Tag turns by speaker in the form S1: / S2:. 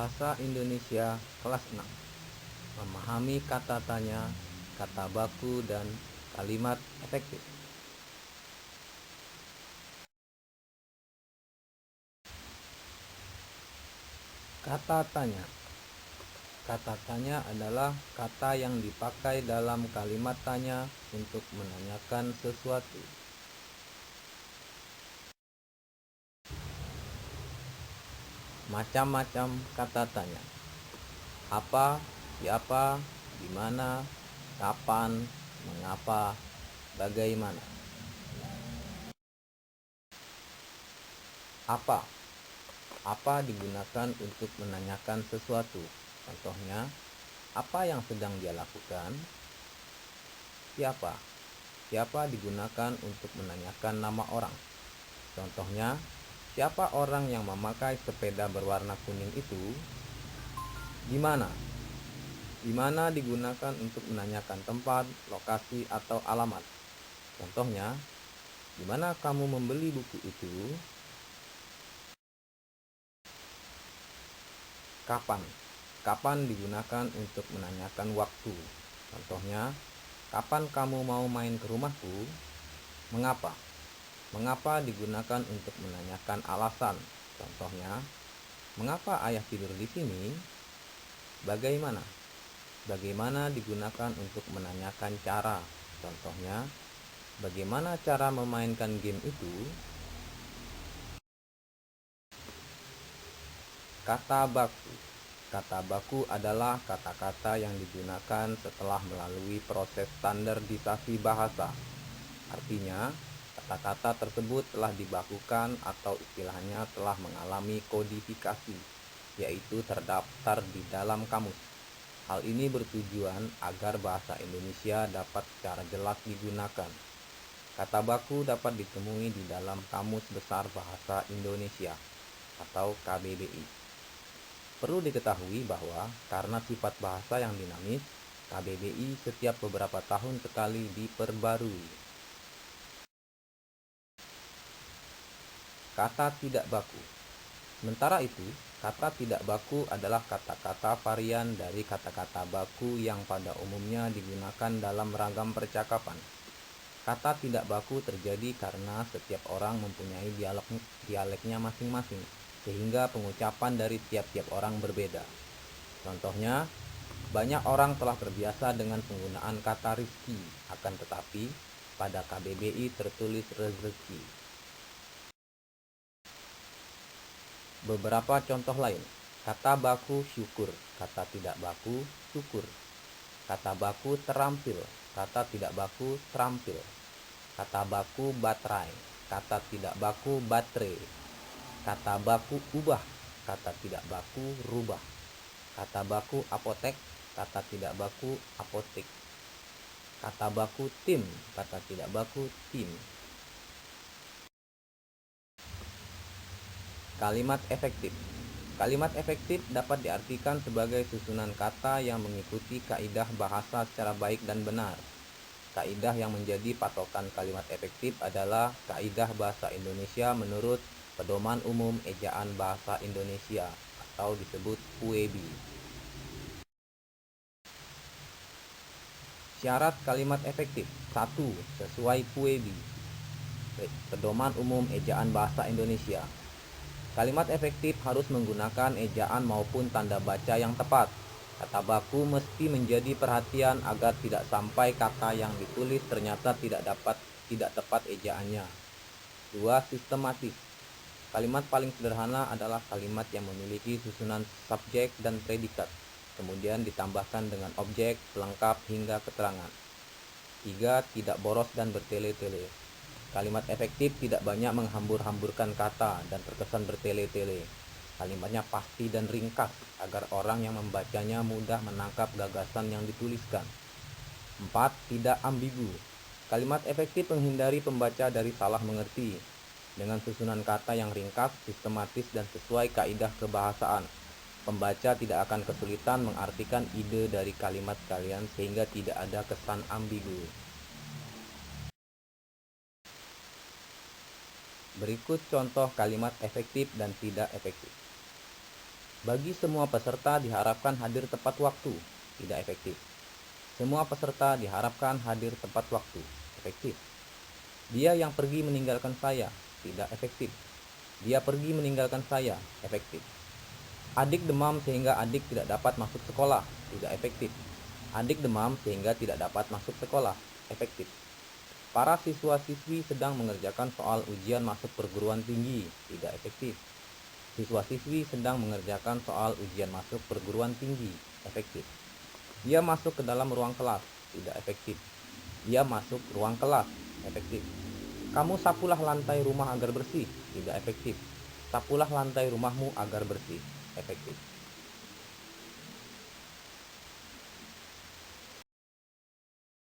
S1: Bahasa Indonesia kelas 6. Memahami kata tanya, kata baku, dan kalimat efektif. Kata tanya. Kata tanya adalah kata yang dipakai dalam kalimat tanya untuk menanyakan sesuatu. Macam-macam kata tanya. Apa, siapa, di mana, kapan, mengapa, bagaimana. Apa? Apa digunakan untuk menanyakan sesuatu. Contohnya, apa yang sedang dia lakukan? Siapa? Siapa digunakan untuk menanyakan nama orang. Contohnya, siapa orang yang memakai sepeda berwarna kuning itu? Di mana? Di mana digunakan untuk menanyakan tempat, lokasi, atau alamat. Contohnya, di mana kamu membeli buku itu? Kapan? Kapan digunakan untuk menanyakan waktu. Contohnya, kapan kamu mau main ke rumahku? Mengapa? Mengapa digunakan untuk menanyakan alasan. Contohnya, mengapa ayah tidur di sini? Bagaimana? Bagaimana digunakan untuk menanyakan cara. Contohnya, bagaimana cara memainkan game itu? Kata baku. Kata baku adalah kata-kata yang digunakan setelah melalui proses standarisasi bahasa. Artinya, kata-kata tersebut telah dibakukan atau istilahnya telah mengalami kodifikasi, yaitu terdaftar di dalam kamus. Hal ini bertujuan agar bahasa Indonesia dapat secara jelas digunakan. Kata baku dapat ditemui di dalam Kamus Besar Bahasa Indonesia atau KBBI. Perlu diketahui bahwa karena sifat bahasa yang dinamis, KBBI setiap beberapa tahun sekali diperbarui. Kata tidak baku. Sementara itu, kata tidak baku adalah kata-kata varian dari kata-kata baku yang pada umumnya digunakan dalam ragam percakapan. Kata tidak baku terjadi karena setiap orang mempunyai dialeknya masing-masing, sehingga pengucapan dari tiap-tiap orang berbeda. Contohnya, banyak orang telah terbiasa dengan penggunaan kata rizki, akan tetapi pada KBBI tertulis rezeki. Beberapa contoh lain. Kata baku syukur, kata tidak baku syukur. Kata baku terampil, kata tidak baku terampil. Kata baku baterai, kata tidak baku baterai. Kata baku ubah, kata tidak baku rubah. Kata baku apotek, kata tidak baku apotek. Kata baku tim, kata tidak baku tim. Kalimat efektif. Kalimat efektif dapat diartikan sebagai susunan kata yang mengikuti kaidah bahasa secara baik dan benar. Kaidah yang menjadi patokan kalimat efektif adalah kaidah bahasa Indonesia menurut Pedoman Umum Ejaan Bahasa Indonesia atau disebut PUEBI. Syarat kalimat efektif. 1. Sesuai PUEBI, Pedoman Umum Ejaan Bahasa Indonesia. Kalimat efektif harus menggunakan ejaan maupun tanda baca yang tepat. Kata baku mesti menjadi perhatian agar tidak sampai kata yang ditulis ternyata tidak tepat ejaannya. 2. Sistematis. Kalimat paling sederhana adalah kalimat yang memiliki susunan subjek dan predikat, kemudian ditambahkan dengan objek, pelengkap, hingga keterangan. 3. Tidak boros dan bertele-tele. Kalimat efektif tidak banyak menghambur-hamburkan kata dan terkesan bertele-tele. Kalimatnya pasti dan ringkas agar orang yang membacanya mudah menangkap gagasan yang dituliskan. 4. Tidak ambigu. Kalimat efektif menghindari pembaca dari salah mengerti. Dengan susunan kata yang ringkas, sistematis, dan sesuai kaidah kebahasaan, pembaca tidak akan kesulitan mengartikan ide dari kalimat kalian sehingga tidak ada kesan ambigu. Berikut contoh kalimat efektif dan tidak efektif. Bagi semua peserta diharapkan hadir tepat waktu, tidak efektif. Semua peserta diharapkan hadir tepat waktu, efektif. Dia yang pergi meninggalkan saya, tidak efektif. Dia pergi meninggalkan saya, efektif. Adik demam sehingga adik tidak dapat masuk sekolah, tidak efektif. Adik demam sehingga tidak dapat masuk sekolah, efektif. Para siswa-siswi sedang mengerjakan soal ujian masuk perguruan tinggi, tidak efektif. Siswa-siswi sedang mengerjakan soal ujian masuk perguruan tinggi, efektif. Dia masuk ke dalam ruang kelas, tidak efektif. Dia masuk ruang kelas, efektif. Kamu sapulah lantai rumah agar bersih, tidak efektif. Sapulah lantai rumahmu agar bersih, efektif.